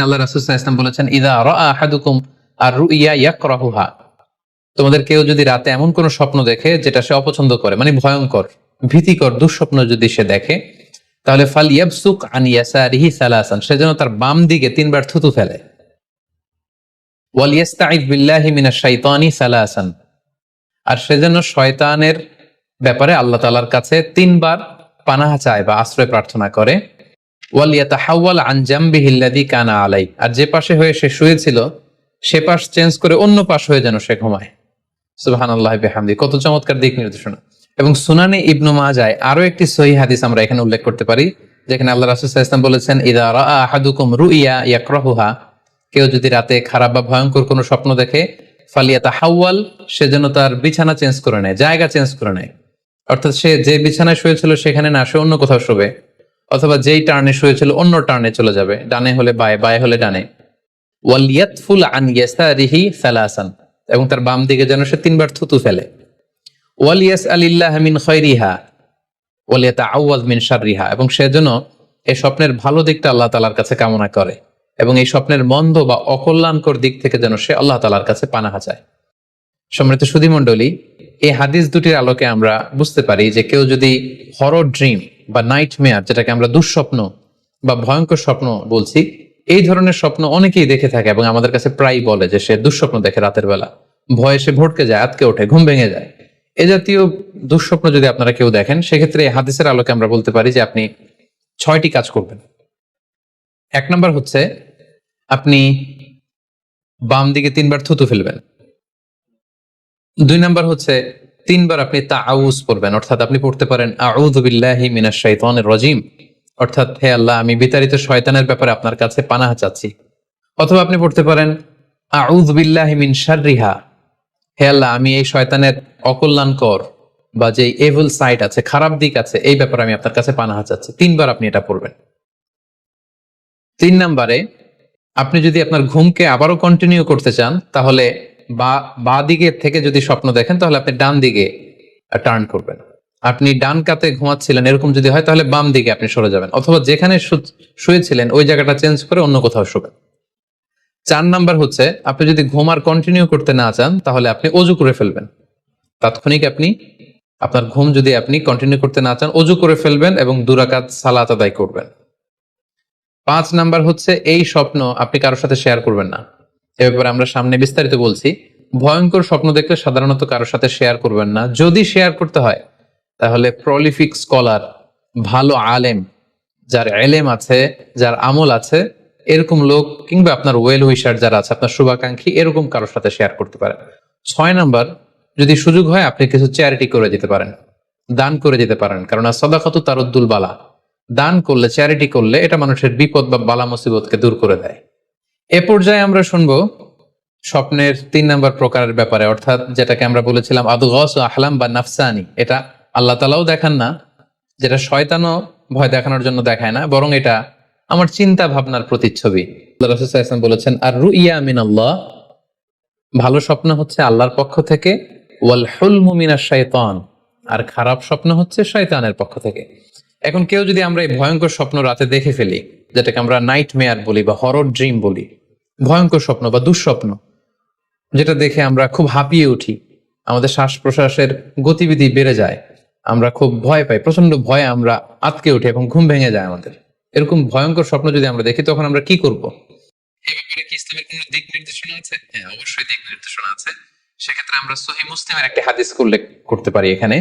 আল্লাহ রাসূল সাল্লাল্লাহু আলাইহি ওয়াসাল্লাম বলেছেন, ইযা রাআ আহাদুকুম আর-রুইয়া ইয়াকরাহুহা, তোমাদের কেউ যদি রাতে এমন কোন স্বপ্ন দেখে যেটা সে অপছন্দ করে, মানে ভয়ঙ্কর, ভীতিকর দুঃস্বপ্ন যদি সে দেখে, তাহলে ফালইয়াবসুক আন ইয়াসারিহি সালাসান, সে যেন তার বাম দিকে 3 বার থুতু ফেলে। ওয়ালিয়াস্তাইয বিল্লাহি মিনাশ শাইতানি সালাসান, আর সে যেন শয়তানের ব্যাপারে আল্লাহ তাআলার কাছে 3 বার পানাহ চায় বা আশ্রয় প্রার্থনা করে। ওয়ালিয়াতাহাওয়াল আন জামবিহি আল্লাযী কানা আলাই, আর যে পাশে হয়ে সে শুয়েছিল সে পাশ চেঞ্জ করে অন্য পাশ হয়ে যেন সে ঘুমায়। সুবহানাল্লাহি বিহামদি, কত চমৎকার দিক নির্দেশনা। এবং সুনানে ইবনু মাজায় আরো একটি সহিহ হাদিস আমরা এখানে উল্লেখ করতে পারি, যেখানে আল্লাহ রাসূল সাল্লাল্লাহু আলাইহি ওয়াসাল্লাম বলেছেন, ইযা রাআ আহাদুকুম রুইয়া ইয়াকরাহুহা, কেউ যদি রাতে খারাপ বা ভয়ঙ্কর কোনো স্বপ্ন দেখে, ফালিয়াতাহাওয়াল, সে যেন তার বিছানা চেঞ্জ করে নেয়, জায়গা চেঞ্জ করে নেয়। অর্থাৎ সে যে বিছানায় শুয়েছিল সেখানে না, সে অন্য কোথাও শোবে, অথবা যেই টার্নে শুয়েছিল অন্য টার্নে চলে যাবে, ডানে হলে বায়ে, বায়ে হলে ডানে। ওয়ালিয়াতফুল আন ইয়াসারিহি সালাসান, এবং তার বাম দিকে যেন সে 3 বার থুতু ফেলে। ওয়ালিয়াসআলিল্লাহ মিন খায়রিহা ওয়ালিয়াতাআওয়ায মিন শাররিহা, এবং সে যেন এই স্বপ্নের ভালো দিকটা আল্লাহ তাআলার কাছে কামনা করে, এবং এই স্বপ্নের মন্দ বা অকল্যাণকর দিক থেকে যেন সে আল্লাহ তাআলার কাছে পানাহ চায়। সম্মানিত সুধী মণ্ডলী, এই হাদিস দুটির আলোকে আমরা বুঝতে পারি যে কেউ যদি হরর ড্রিম বা নাইটমেয়ার, যেটাকে আমরা দুঃস্বপ্ন বা ভয়ঙ্কর স্বপ্ন বলছি, এই ধরনের স্বপ্ন অনেকেই দেখে থাকে এবং আমাদের কাছে প্রায় বলে যে সে দুঃস্বপ্ন দেখে রাতের বেলা, ভয়ে সে ভটকে যায়, আতকে ওঠে, ঘুম ভেঙে যায়। এ জাতীয় দুঃস্বপ্ন যদি আপনারা কেউ দেখেন, সেক্ষেত্রে এই হাদিসের আলোকে আমরা বলতে পারি যে আপনি 6টি কাজ করবেন। 1 নাম্বার হচ্ছে, আপনি বাম দিকে 3 বার থুতু ফেলবেন। 2 নাম্বার হচ্ছে 3 বার আপনি তাআউজ পড়বেন, অর্থাৎ আপনি পড়তে পারেন আউযু বিল্লাহি মিনাশ শাইতানির রাজিম, অর্থাৎ হে আল্লাহ, আমি বিতাড়িত শয়তানের ব্যাপারে আপনার কাছে পানাহ চাচ্ছি। অথবা আপনি পড়তে পারেন আউযু বিল্লাহি মিন শাররিহা, হে আল্লাহ, আমি এই শয়তানের অকল্যাণকর বা যে এভিল সাইড আছে, খারাপ দিক আছে, এই ব্যাপারে আমি আপনার কাছে পানাহ চাচ্ছি। 3 বার আপনি এটা পড়বেন। 3 নাম্বারে, আপনি যদি আপনার ঘুমকে আবারও কন্টিনিউ করতে চান, তাহলে বাঁ দিকে থেকে যদি স্বপ্ন দেখেন, তাহলে আপনি ডান দিকে টার্ন করবেন। আপনি ডান কাতে ঘুমাচ্ছিলেন, এরকম যদি হয়, তাহলে বাম দিকে আপনি সরে যাবেন, অথবা যেখানে শুয়েছিলেন ওই জায়গাটা চেঞ্জ করে অন্য কোথাও শোবেন। 4 নাম্বার হচ্ছে, আপনি যদি ঘুম আর কন্টিনিউ করতে না চান, তাহলে আপনি অজু করে ফেলবেন। তাৎক্ষণিক আপনি আপনার ঘুম যদি আপনি কন্টিনিউ করতে না চান, অজু করে ফেলবেন এবং 2 রাকাত সালাত আদায় করবেন। 5 নাম্বার হচ্ছে, এই স্বপ্ন আপনি কারোর সাথে শেয়ার করবেন না। এ ব্যাপারে আমরা সামনে বিস্তারিত বলছি। ভয়ঙ্কর স্বপ্ন দেখলে সাধারণত কারোর সাথে শেয়ার করবেন না। যদি শেয়ার করতে হয়, তাহলে প্রলিফিক স্কলার, ভালো আলেম, যার এলেম আছে, যার আমল আছে, এরকম লোক, কিংবা আপনার ওয়েল উইশার যারা আছে, আপনার শুভাকাঙ্ক্ষী, এরকম কারোর সাথে শেয়ার করতে পারেন। 6 নাম্বার, যদি সুযোগ হয় আপনি কিছু চ্যারিটি করে দিতে পারেন, দান করে দিতে পারেন, কারণ সাদাকাতু তারুদ্দুল বালা, দান করলে, চ্যারিটি করলে, এটা মানুষের বিপদ বা বালা মুসিবতকে দূর করে দেয়। এ পর্যায়ে আমরা শুনবো স্বপ্নের 3 নাম্বার প্রকারের ব্যাপারে, অর্থাৎ যেটাকে আমরা বলেছিলাম আদগাস ও আহলাম বা নাফসানি। এটা আল্লাহ তাআলাও দেখান না, যেটা শয়তানও ভয় দেখানোর জন্য দেখায় না, বরং এটা আমার চিন্তা ভাবনার প্রতিচ্ছবি। আল্লাহ রাসূল সাল্লাল্লাহু আলাইহি ওয়াসাল্লাম বলেছেন, আর রুইয়া মিনাল্লাহ, ভালো স্বপ্ন হচ্ছে আল্লাহর পক্ষ থেকে, ওয়াল হুলমু মিনাশ শাইতান, আর খারাপ স্বপ্ন হচ্ছে শয়তানের পক্ষ থেকে। এখন কেউ যদি আমরা এই ভয়ঙ্কর স্বপ্ন রাতে দেখে ফেলি, যেটাকে আমরা নাইটমেয়ার বলি বা হরর ড্রিম বলি, ভয়ঙ্কর স্বপ্ন বা দুঃস্বপ্ন, যেটা দেখে আমরা খুব হাঁপিয়ে উঠি, আমাদের শ্বাস প্রশ্বাসের গতিবিধি বেড়ে যায়, আমরা খুব ভয় পাই, প্রচন্ড ভয়ে আমরা আতকে উঠি এবং ঘুম ভেঙে যায় আমাদের, এরকম ভয়ঙ্কর স্বপ্ন যদি আমরা দেখি, তখন আমরা কি করব? এই ব্যাপারে কি ইসলামের কোনো দিক নির্দেশনা আছে? হ্যাঁ, অবশ্যই দিক নির্দেশনা আছে। সেক্ষেত্রে আমরা সহিহ মুসলিমের একটি হাদিস উল্লেখ করতে পারি এখানে।